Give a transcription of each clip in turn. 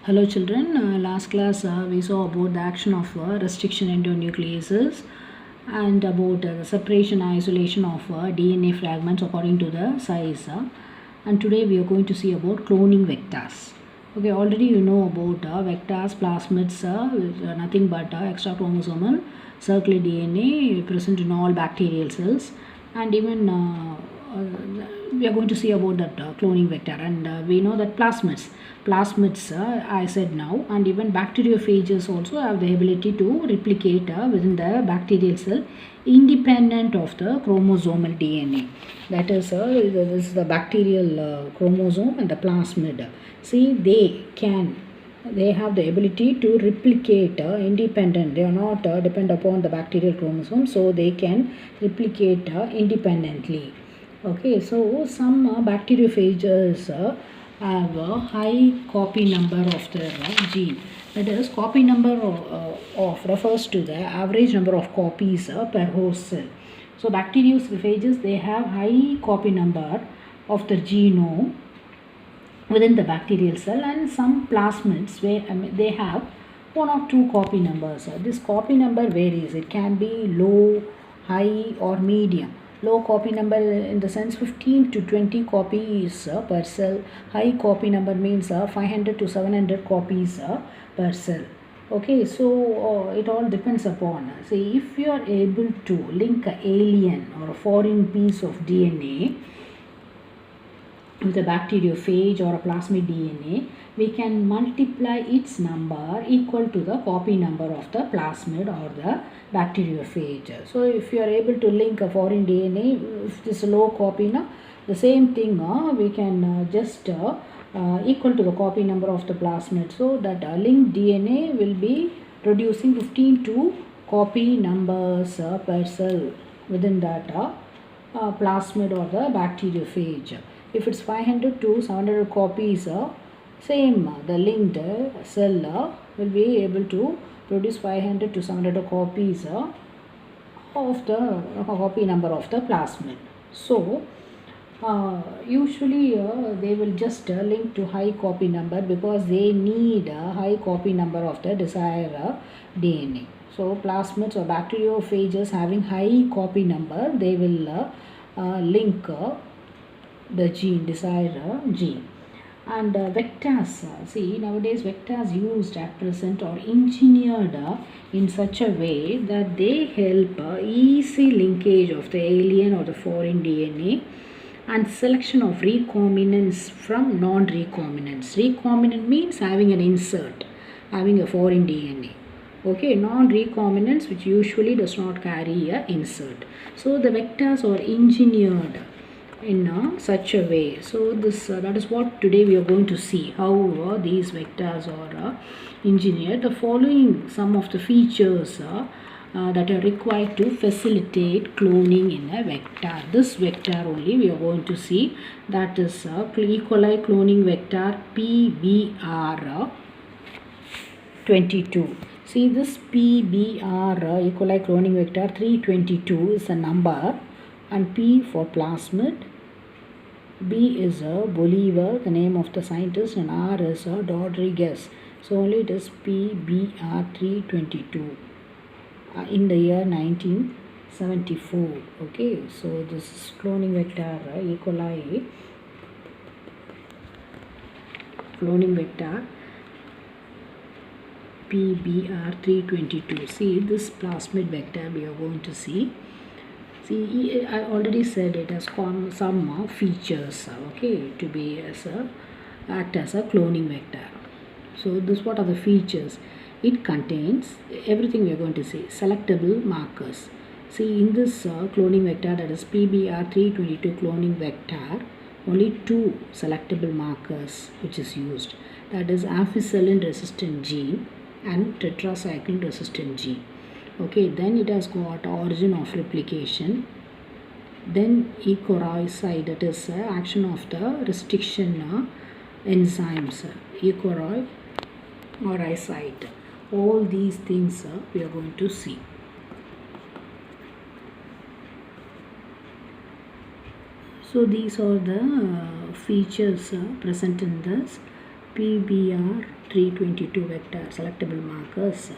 Hello children, last class we saw about the action of restriction endonucleases and about the separation and isolation of DNA fragments according to the size. And today we are going to see about cloning vectors. Okay, already you know about vectors, plasmids, nothing but extra chromosomal circular DNA present in all bacterial cells, and even we are going to see about that cloning vector. And we know that plasmids I said now, and even bacteriophages also have the ability to replicate within the bacterial cell independent of the chromosomal DNA. That is this is the bacterial chromosome and the plasmid. See, they have the ability to replicate independent. They are not depend upon the bacterial chromosome, so they can replicate independently. Okay, so some bacteriophages have a high copy number of their gene. That is, copy number of refers to the average number of copies per host cell. So bacteriophages, they have high copy number of the genome within the bacterial cell, and some plasmids where they have one or two copy numbers. This copy number varies. It can be low, high or medium. Low copy number in the sense 15 to 20 copies per cell. High copy number means 500 to 700 copies per cell. Okay, so it all depends upon, say, if you are able to link an alien or a foreign piece of DNA with a bacteriophage or a plasmid DNA, we can multiply its number equal to the copy number of the plasmid or the bacteriophage. So if you are able to link a foreign DNA, if this low copy, the same thing we can just equal to the copy number of the plasmid. So that linked DNA will be producing 15 to copy numbers per cell within that plasmid or the bacteriophage. If it's 500 to 700 copies, same the linked cell will be able to produce 500 to 700 copies of the copy number of the plasmid. So usually they will just link to high copy number because they need a high copy number of the desired DNA. So plasmids or bacteriophages having high copy number, they will link the desired gene. And vectors, see, nowadays vectors used at present or engineered in such a way that they help easy linkage of the alien or the foreign DNA and selection of recombinants from non-recombinants. Recombinant means having an insert, having a foreign DNA. Okay, non-recombinants which usually does not carry a insert. So the vectors are engineered in such a way. So this that is what today we are going to see, how these vectors are engineered. The following some of the features that are required to facilitate cloning in a vector. This vector only we are going to see, that is E. coli cloning vector PBR 22. See, this PBR E. coli cloning vector 322 is a number, and P for plasmid, B is a Bolivar, the name of the scientist, and R is a Rodriguez. So only it is PBR 322 in the year 1974. Okay, so this is cloning vector E. coli cloning vector PBR 322. See, this plasmid vector we are going to see. See, I already said it has some features, okay, to be act as a cloning vector. So this, what are the features? It contains everything we are going to see. Selectable markers. See, in this cloning vector, that is PBR 322 cloning vector, only two selectable markers which is used. That is ampicillin resistant gene and tetracycline resistant gene. Okay, then it has got origin of replication, then ecoriocyte, that is action of the restriction enzymes, ecoriocyte. All these things we are going to see. So these are the features present in this PBR 322 vector selectable markers.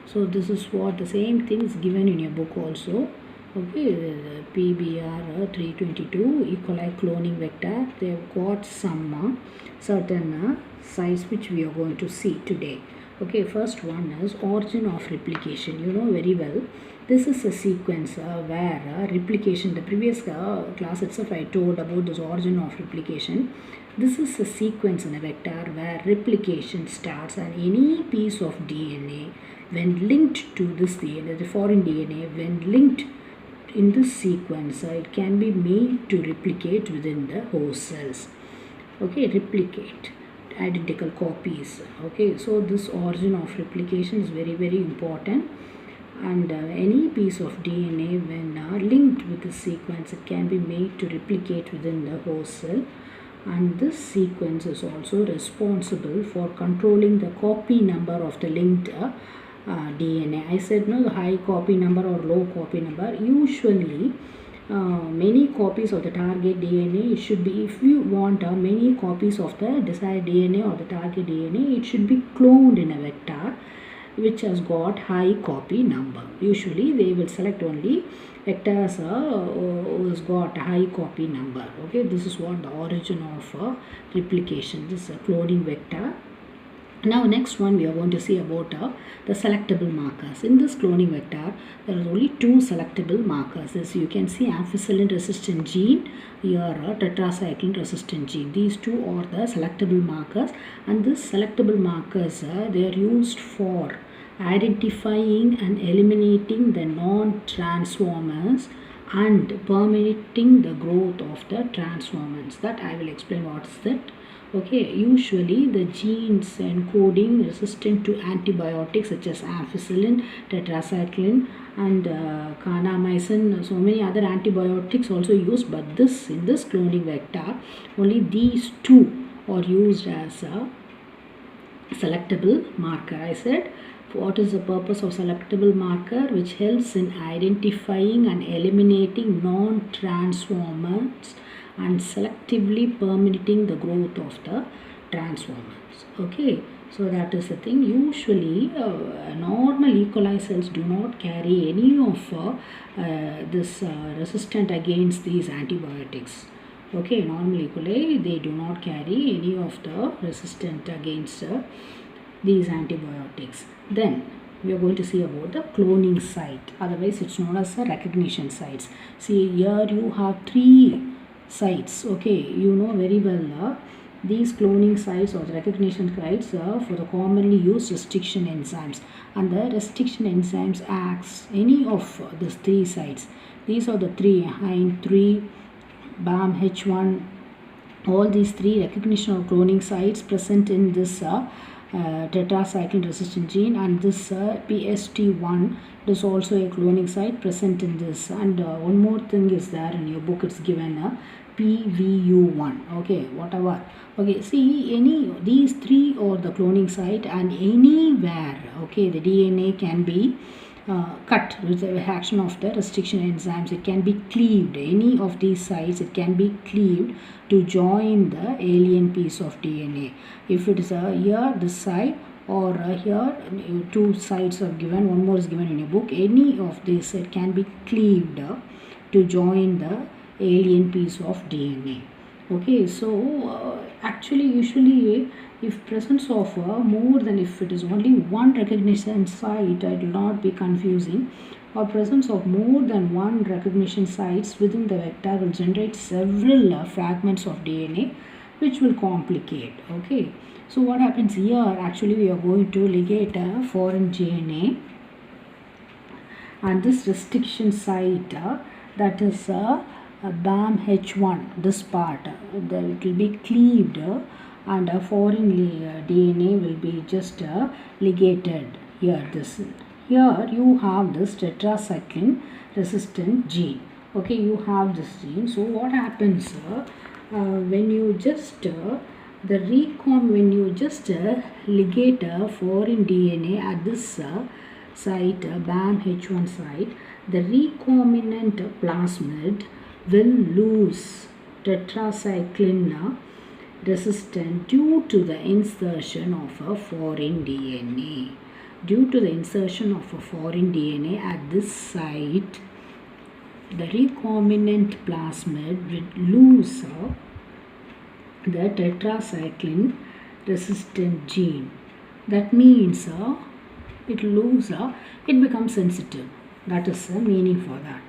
So this is what the same thing is given in your book also. Okay, the PBR 322 E. coli cloning vector. They've got some certain size which we are going to see today. Okay, first one is origin of replication. You know very well. This is a sequence where replication, the previous class itself I told about this origin of replication. This is a sequence in a vector where replication starts, and any piece of DNA when linked to this DNA, the foreign DNA, when linked in this sequence, it can be made to replicate within the host cells. Okay, replicate identical copies. Okay, so this origin of replication is very, very important. And any piece of DNA when linked with the sequence, it can be made to replicate within the host cell. And this sequence is also responsible for controlling the copy number of the linked DNA. I said no, the high copy number or low copy number. Usually many copies of the target DNA, it should be, if you want many copies of the desired DNA or the target DNA, it should be cloned in a vector which has got high copy number. Usually they will select only vectors who's got high copy number. Okay, this is what the origin of replication. This is a cloning vector. Now next one we are going to see about the selectable markers. In this cloning vector, there are only two selectable markers. As you can see, ampicillin resistant gene, here tetracycline resistant gene. These two are the selectable markers, and these selectable markers they are used for identifying and eliminating the non-transformers and permitting the growth of the transformers. That I will explain what is that. Okay, usually the genes encoding resistant to antibiotics such as ampicillin, tetracycline and kanamycin, so many other antibiotics also used, but this in this cloning vector only these two are used as a selectable marker. I said what is the purpose of selectable marker? Which helps in identifying and eliminating non-transformers and selectively permitting the growth of the transformers. Okay, so that is the thing. Usually normal E. coli cells do not carry any of this resistant against these antibiotics. Okay, normal E. coli, they do not carry any of the resistant against these antibiotics. Then we are going to see about the cloning site, otherwise it's known as the recognition sites. See, here you have three sites. Okay, you know very well these cloning sites or the recognition sites for the commonly used restriction enzymes, and the restriction enzymes acts any of these three sites. These are the three, HIND3, BAMH1, all these three recognition or cloning sites present in this tetracycline resistant gene, and this PST1 is also a cloning site present in this. And one more thing is there in your book, it's given PVU1. Okay, whatever. Okay, see, any these three are the cloning site, and anywhere, okay, the DNA can be cut with the action of the restriction enzymes. It can be cleaved, any of these sites it can be cleaved to join the alien piece of DNA. If it is here this side, or here two sides are given, one more is given in your book, any of this it can be cleaved to join the alien piece of DNA. Okay, so actually usually if presence of more than, if it is only one recognition site, it will not be confusing, or presence of more than one recognition sites within the vector will generate several fragments of DNA, which will complicate. Okay, so what happens here, actually we are going to ligate a foreign DNA, and this restriction site that is BAMH1, this part, it will be cleaved and a foreign DNA will be just ligated here. Here you have this tetracycline resistant gene. Okay, you have this gene. So what happens when you just when you just ligate a foreign DNA at this site, BAMH1 site, the recombinant plasmid will lose tetracycline resistant due to the insertion of a foreign DNA. Due to the insertion of a foreign DNA at this site, the recombinant plasmid will lose the tetracycline resistant gene. That means it becomes sensitive. That is the meaning for that.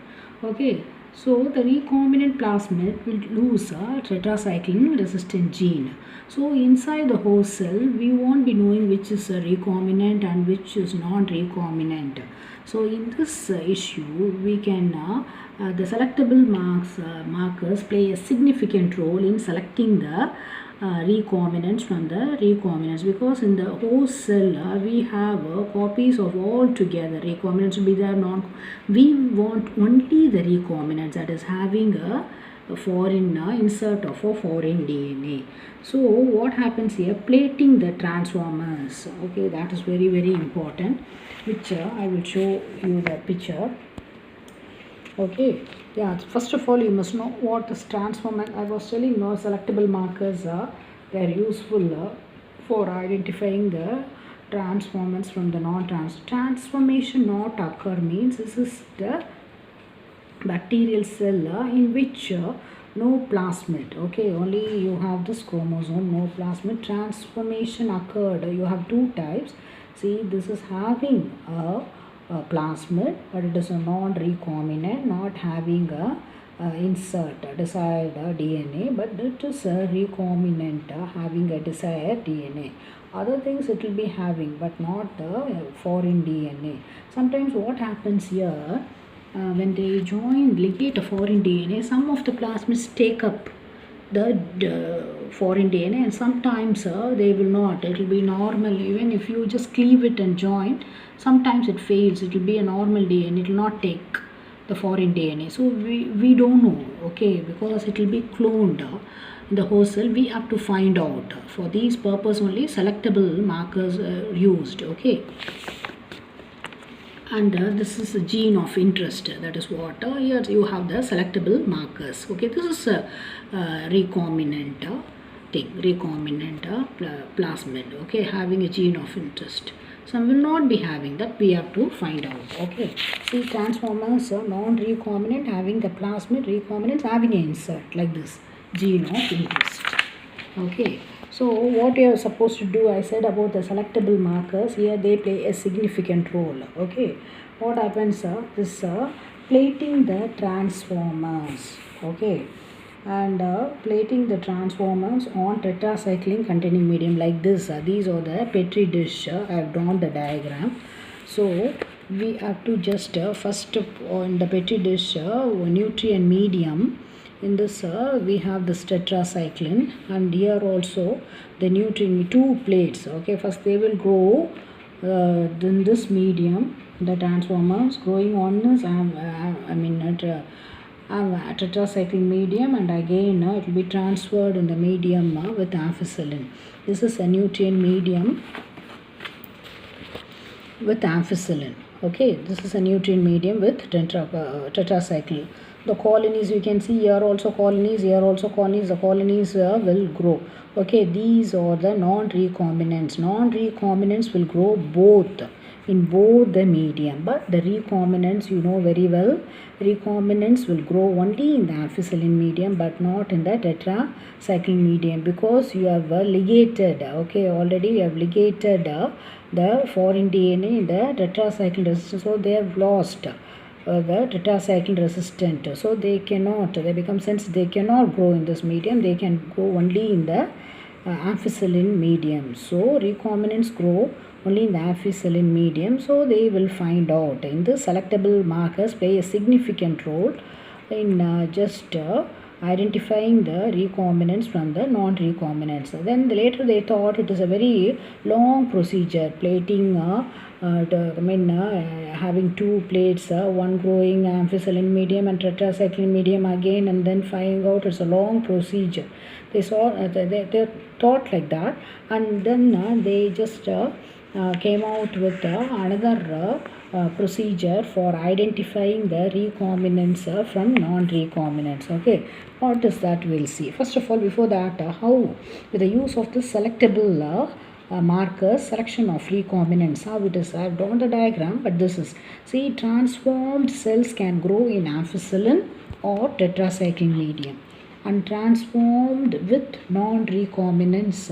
Okay, so the recombinant plasmid will lose a tetracycline resistant gene. So inside the host cell, we won't be knowing which is a recombinant and which is non-recombinant. So in this issue, we can the selectable markers play a significant role in selecting the recombinants from the recombinants, because in the host cell we have copies of all together. Recombinants will be there, we want only the recombinants, that is having a foreign insert of a foreign DNA. So what happens here, plating the transformers, okay, that is very very important, which I will show you the picture. Okay, yeah, first of all you must know what is transformer. I was telling no selectable markers they are useful for identifying the transformers from the transformation not occur means this is the bacterial cell in which no plasmid, okay, only you have this chromosome, no plasmid. Transformation occurred, you have two types. See, this is having a plasmid, but it is a non-recombinant, not having a insert desired DNA, but it is a recombinant having a desired DNA. Other things it will be having, but not the foreign DNA. Sometimes what happens here, when they ligate a foreign DNA, some of the plasmids take up the foreign DNA, and sometimes they will not. It will be normal. Even if you just cleave it and join, sometimes it fails. It will be a normal DNA. It will not take the foreign DNA. So we don't know, okay, because it will be cloned in the host cell. We have to find out. For these purpose only selectable markers used, okay. And this is a gene of interest, that is what here you have the selectable markers, okay. This is a recombinant recombinant plasmid, okay, having a gene of interest. Some will not be having that, we have to find out, okay. See, transformers are non-recombinant having the plasmid, recombinants having an insert like this gene of interest, okay. So what you are supposed to do, I said about the selectable markers, here they play a significant role, okay. What happens this plating the transformers, okay, and plating the transformers on tetracycline containing medium like this. These are the petri dish. I have drawn the diagram. So we have to just first on the petri dish nutrient medium. In this we have this tetracycline, and here also the nutrient, two plates, okay. First they will grow in this medium, the transformers growing on this tetracycline medium, and again it will be transferred in the medium with ampicillin. This is a nutrient medium with ampicillin, okay. This is a nutrient medium with tetracycline. The colonies you can see here also colonies, here also colonies. The colonies will grow, okay. These are the non-recombinants. Non-recombinants will grow both in both the medium, but the recombinants, you know very well, recombinants will grow only in the ampicillin medium but not in the tetracycline medium, because you have ligated, okay, already you have ligated the foreign DNA in the tetracycline resistant, so they have lost the tetracycline resistant, so they become sensitive, they cannot grow in this medium, they can grow only in the ampicillin medium. So recombinants grow only in the ampicillin medium, so they will find out. In the selectable markers play a significant role in just identifying the recombinants from the non-recombinants. Then later they thought it is a very long procedure, plating having two plates, one growing ampicillin medium and tetracycline medium again, and then finding out it's a long procedure. They thought like that, and then they just came out with another procedure for identifying the recombinants from non-recombinants. Okay, what is that we'll see. First of all, before that, how with the use of the selectable markers, selection of recombinants, how it is. I've drawn the diagram, but this is, see, transformed cells can grow in amphicoelin or tetracycline medium, and transformed with non-recombinants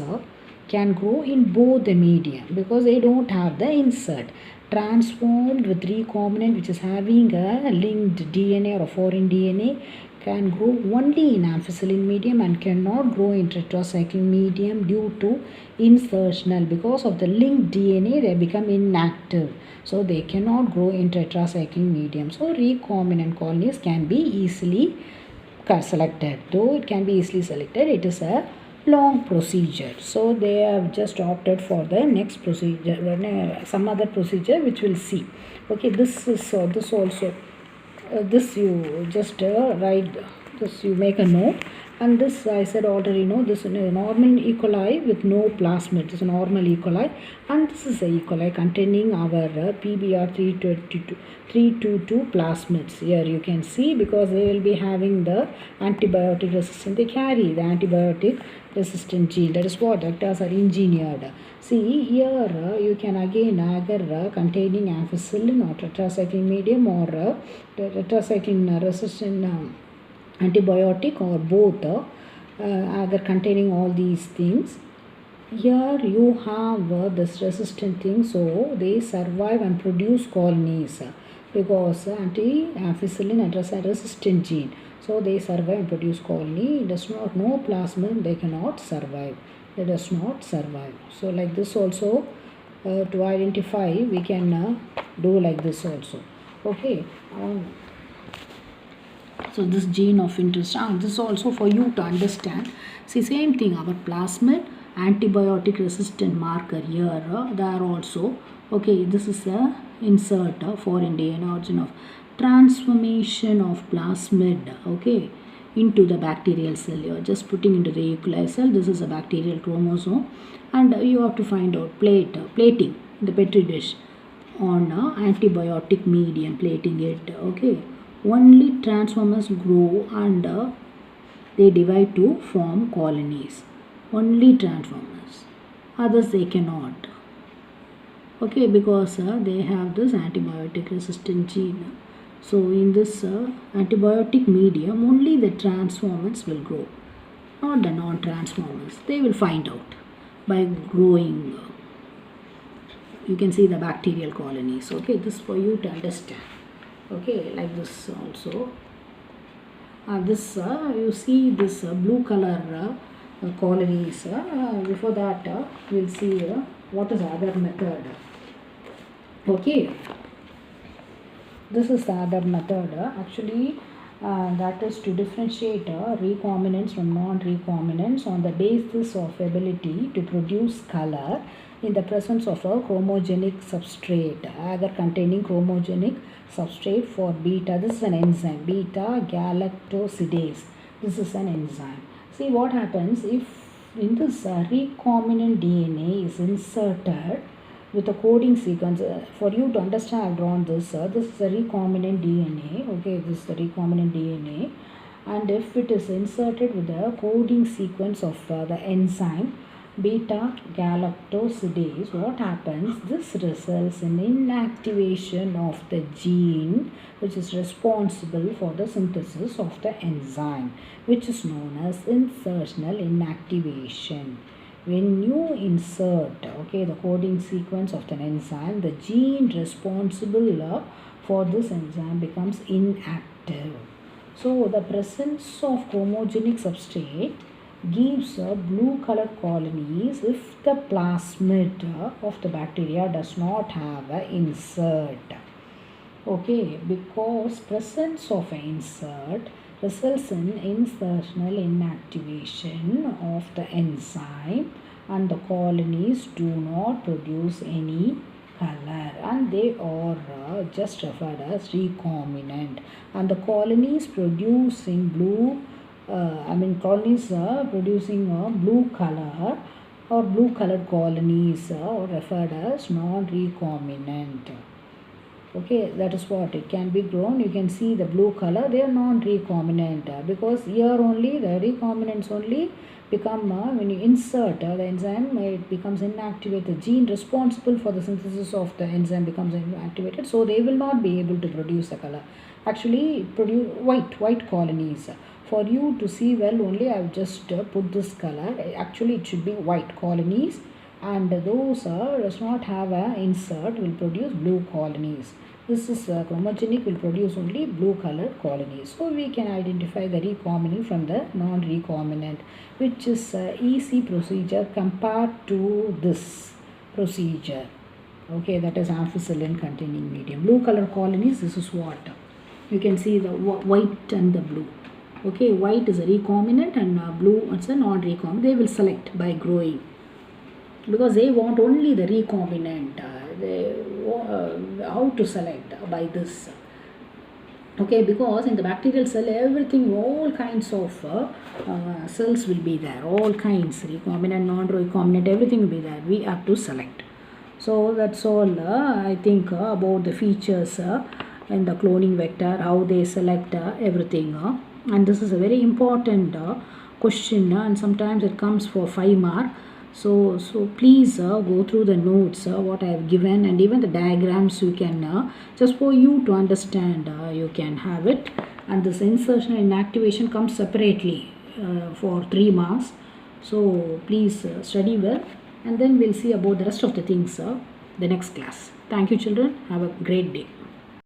can grow in both the medium because they don't have the insert. Transformed with recombinant which is having a linked DNA or a foreign DNA can grow only in amphicoelin medium and cannot grow in tetracycline medium due to insertional. Because of the linked DNA, they become inactive, so they cannot grow in tetracycline medium. So recombinant colonies can be easily selected. Though it can be easily selected, it is a long procedure, so they have just opted for the next procedure, some other procedure which we'll see. Okay, this is this also, this you just write this, you make a note. And this I said already, this is a normal E. coli with no plasmid. This is a normal E. coli, and this is a E. coli containing our PBR 322 plasmids. Here you can see, because they will be having the antibiotic resistant, they carry the antibiotic resistant gene. That is what vectors are engineered. See here, you can again either containing amphicoelin or tetracycline medium or tetracycline resistant antibiotic, or both, either containing all these things. Here you have this resistant thing, so they survive and produce colonies because anti-amphicoelin and resistant gene. So they survive and produce colony. It does not, no plasmid, they cannot survive. They does not survive. So like this also, to identify, we can do like this also. Okay. So this gene of interest, this is also for you to understand. See, same thing, our plasmid antibiotic resistant marker here, there also. Okay, this is a insert for Indian origin of transformation of plasmid, okay, into the bacterial cell. You are just putting into the E. coli cell. This is a bacterial chromosome, and you have to find out plating the petri dish on antibiotic medium, plating it. Okay, only transformers grow and they divide to form colonies. Only transformers, others they cannot. Okay, because they have this antibiotic resistant gene. So in this antibiotic medium, only the transformers will grow, not the non-transformers. They will find out by growing. You can see the bacterial colonies. Okay, this for you to understand. Okay, like this also. This you see this blue color colonies. Before that, we'll see what is the other method. Okay, this is the other method. Actually, that is to differentiate recombinants from non-recombinants on the basis of ability to produce color in the presence of a chromogenic substrate, either containing chromogenic substrate for beta. This is an enzyme, beta galactosidase. This is an enzyme. See what happens if in this recombinant DNA is inserted with a coding sequence. For you to understand, I have drawn this. This is a recombinant DNA. Okay, this is the recombinant DNA, and if it is inserted with the coding sequence of the enzyme beta galactosidase, what happens? This results in inactivation of the gene which is responsible for the synthesis of the enzyme, which is known as insertional inactivation. When you insert, okay, the coding sequence of the enzyme, the gene responsible for this enzyme becomes inactive. So the presence of chromogenic substrate gives blue colored colonies if the plasmid of the bacteria does not have an insert. Okay, because presence of an insert results in insertional inactivation of the enzyme, and the colonies do not produce any color, and they are just referred as recombinant. And the colonies producing blue colonies producing a blue color or blue colored colonies are referred as non-recombinant. Okay, that is what it can be grown. You can see the blue color, they are non-recombinant because here only the recombinants only become when you insert the enzyme, it becomes inactivated. The gene responsible for the synthesis of the enzyme becomes inactivated, so they will not be able to produce the color. Actually produce white colonies. For you to see well only, I have just put this color. Actually it should be white colonies, and those does not have a insert will produce blue colonies. This is chromogenic will produce only blue colored colonies. So we can identify the recombinant from the non-recombinant, which is easy procedure compared to this procedure. Okay, that is amphicoelin containing medium. Blue color colonies, this is what you can see, the white and the blue. Okay, white is a recombinant and blue is a non-recombinant. They will select by growing because they want only the recombinant. How to select by this? Okay, because in the bacterial cell everything, all kinds of cells will be there, all kinds, recombinant, non-recombinant, everything will be there. We have to select. So that's all I think about the features in the cloning vector, how they select everything. And this is a very important question, and sometimes it comes for 5 mark. So please go through the notes what I have given, and even the diagrams you can just for you to understand, you can have it. And this insertion and inactivation comes separately for 3 marks. So please study well, and then we'll see about the rest of the things the next class. Thank you children, have a great day.